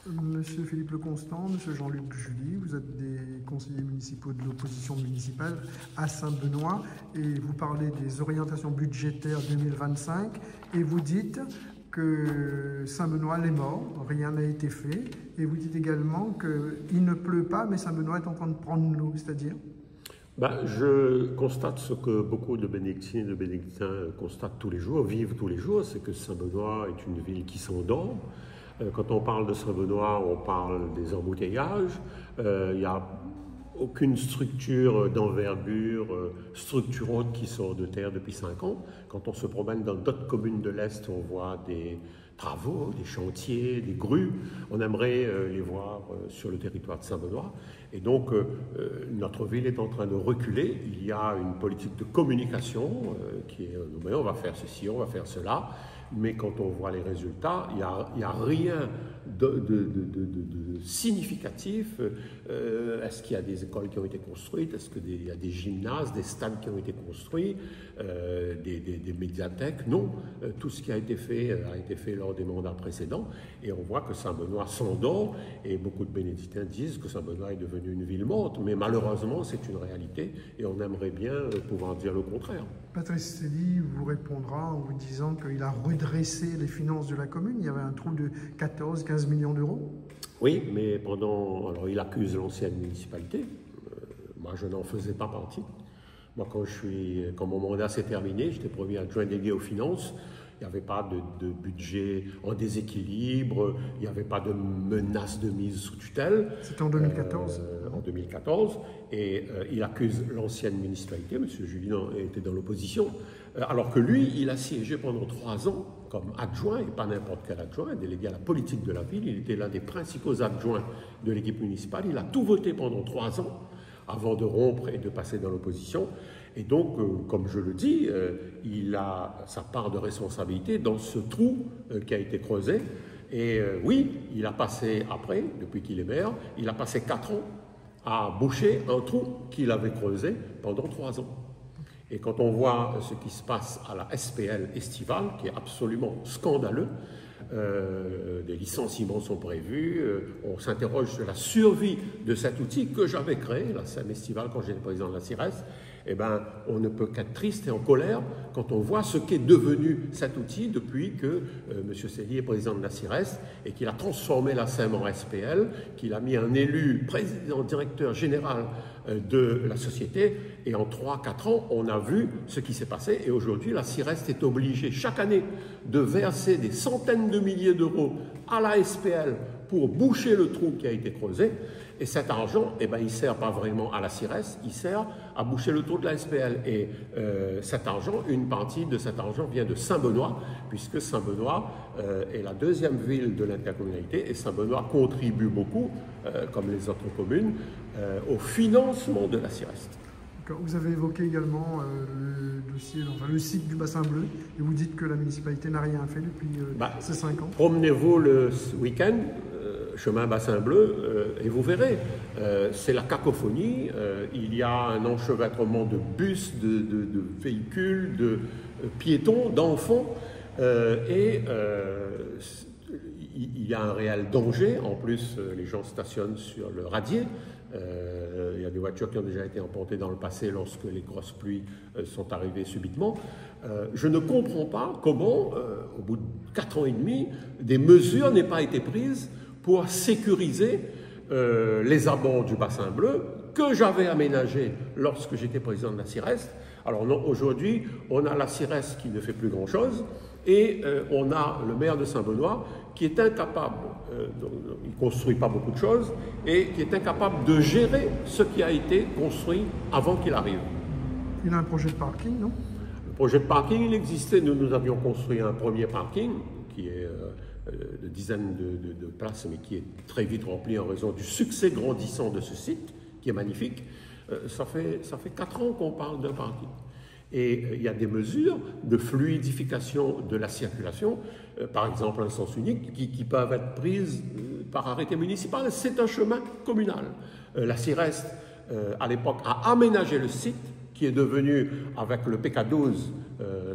Monsieur Philippe Leconstant, Monsieur Jean-Luc July, vous êtes des conseillers municipaux de l'opposition municipale à Saint-Benoît et vous parlez des orientations budgétaires 2025 et vous dites que Saint-Benoît est mort, rien n'a été fait, et vous dites également qu'il ne pleut pas mais Saint-Benoît est en train de prendre l'eau, c'est-à-dire? Je constate ce que beaucoup de bénédictines et de bénédictins constatent tous les jours, vivent tous les jours, c'est que Saint-Benoît est une ville qui s'endort. Quand on parle de Saint-Benoît, on parle des embouteillages. Il n'y a aucune structure d'envergure structurante qui sort de terre depuis 5 ans. Quand on se promène dans d'autres communes de l'Est, on voit des travaux, des chantiers, des grues. On aimerait les voir sur le territoire de Saint-Benoît. Et donc, notre ville est en train de reculer. Il y a une politique de communication qui est on va faire ceci, on va faire cela. Mais quand on voit les résultats, il n'y a rien de significatif. Est-ce qu'il y a des écoles qui ont été construites? Est-ce qu'il y a des gymnases, des stades qui ont été construits, des médiathèques? Non. Tout ce qui a été fait lors des mandats précédents. Et on voit que Saint-Benoît s'endort. Et beaucoup de bénédictins disent que Saint-Benoît est devenu une ville morte. Mais malheureusement, c'est une réalité. Et on aimerait bien pouvoir dire le contraire. Patrice Célie vous répondra en vous disant qu'il a redressé les finances de la commune. Il y avait un trou de 14-15 millions d'euros. Oui, mais alors il accuse l'ancienne municipalité. Moi, je n'en faisais pas partie. Moi, quand mon mandat s'est terminé, j'étais premier adjoint délégué aux finances. Il n'y avait pas de budget en déséquilibre, il n'y avait pas de menace de mise sous tutelle. C'était en 2014 En 2014. Et il accuse l'ancienne municipalité, M. Julien était dans l'opposition, alors que lui, il a siégé pendant 3 ans comme adjoint, et pas n'importe quel adjoint, délégué à la politique de la ville. Il était l'un des principaux adjoints de l'équipe municipale. Il a tout voté pendant 3 ans avant de rompre et de passer dans l'opposition. Et donc, comme je le dis, il a sa part de responsabilité dans ce trou qui a été creusé. Et oui, il a passé après, depuis qu'il est maire, il a passé 4 ans à boucher un trou qu'il avait creusé pendant 3 ans. Et quand on voit ce qui se passe à la SPL estivale, qui est absolument scandaleux, des licenciements sont prévus, on s'interroge sur la survie de cet outil que j'avais créé, la SEM estivale, quand j'étais président de la CIRES. Eh bien, on ne peut qu'être triste et en colère quand on voit ce qu'est devenu cet outil depuis que M. Célie est président de la CIRES et qu'il a transformé la SEM en SPL, qu'il a mis un élu président, directeur général de la société. Et en 3-4 ans, on a vu ce qui s'est passé. Et aujourd'hui, la CIRES est obligée chaque année de verser des centaines de milliers d'euros à la SPL pour boucher le trou qui a été creusé. Et cet argent, il ne sert pas vraiment à la CIRES, il sert à boucher le trou de la SPL. Et cet argent, une partie de cet argent vient de Saint-Benoît, puisque Saint-Benoît est la deuxième ville de l'intercommunalité et Saint-Benoît contribue beaucoup, comme les autres communes, au financement de la CIRES. Vous avez évoqué également le site du Bassin Bleu et vous dites que la municipalité n'a rien fait depuis ces 5 ans. Promenez-vous le week-end, chemin Bassin Bleu, et vous verrez, c'est la cacophonie. Il y a un enchevêtrement de bus, de véhicules, de piétons, d'enfants, et il y a un réel danger. En plus, les gens stationnent sur le radier. Il y a des voitures qui ont déjà été emportées dans le passé lorsque les grosses pluies sont arrivées subitement. Je ne comprends pas comment, au bout de 4 ans et demi, des mesures n'aient pas été prises pour sécuriser les abords du Bassin Bleu que j'avais aménagé lorsque j'étais président de la CIRES. Alors aujourd'hui, on a la CIRES qui ne fait plus grand-chose et on a le maire de Saint-Benoît qui est incapable, il ne construit pas beaucoup de choses, et qui est incapable de gérer ce qui a été construit avant qu'il arrive. Il a un projet de parking, non? Le projet de parking, il existait. Nous avions construit un premier parking qui est de dizaines de places, mais qui est très vite rempli en raison du succès grandissant de ce site, qui est magnifique. Ça fait 4 ans qu'on parle d'un parking. Et il y a des mesures de fluidification de la circulation, par exemple un sens unique, qui peuvent être prises par arrêté municipal. C'est un chemin communal. La CIRES, à l'époque, a aménagé le site, qui est devenu, avec le PK12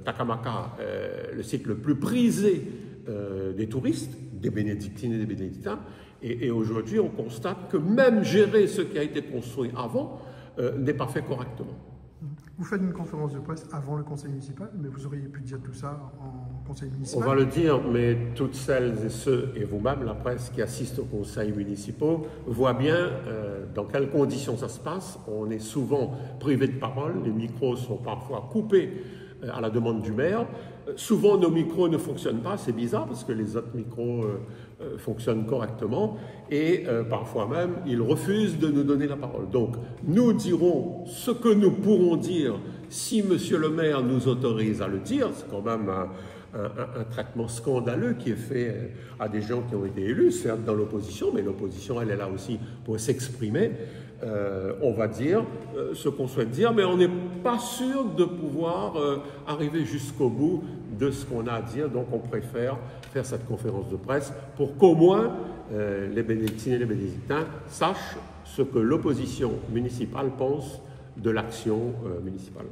Takamaka, le site le plus prisé des touristes, des bénédictines et des bénédictins. Et aujourd'hui, on constate que même gérer ce qui a été construit avant n'est pas fait correctement. Vous faites une conférence de presse avant le conseil municipal, mais vous auriez pu dire tout ça en conseil municipal. On va le dire, mais toutes celles et ceux, et vous-même, la presse qui assiste aux conseils municipaux, voit bien dans quelles conditions ça se passe. On est souvent privé de parole, les micros sont parfois coupés à la demande du maire. Souvent, nos micros ne fonctionnent pas, c'est bizarre parce que les autres micros fonctionnent correctement et parfois même, ils refusent de nous donner la parole. Donc, nous dirons ce que nous pourrons dire si Monsieur le maire nous autorise à le dire. C'est quand même un traitement scandaleux qui est fait à des gens qui ont été élus, certes dans l'opposition, mais l'opposition, elle est là aussi pour s'exprimer. On va dire ce qu'on souhaite dire, mais on n'est pas sûr de pouvoir arriver jusqu'au bout de ce qu'on a à dire. Donc on préfère faire cette conférence de presse pour qu'au moins les bénédictines et les bénédictins sachent ce que l'opposition municipale pense de l'action municipale.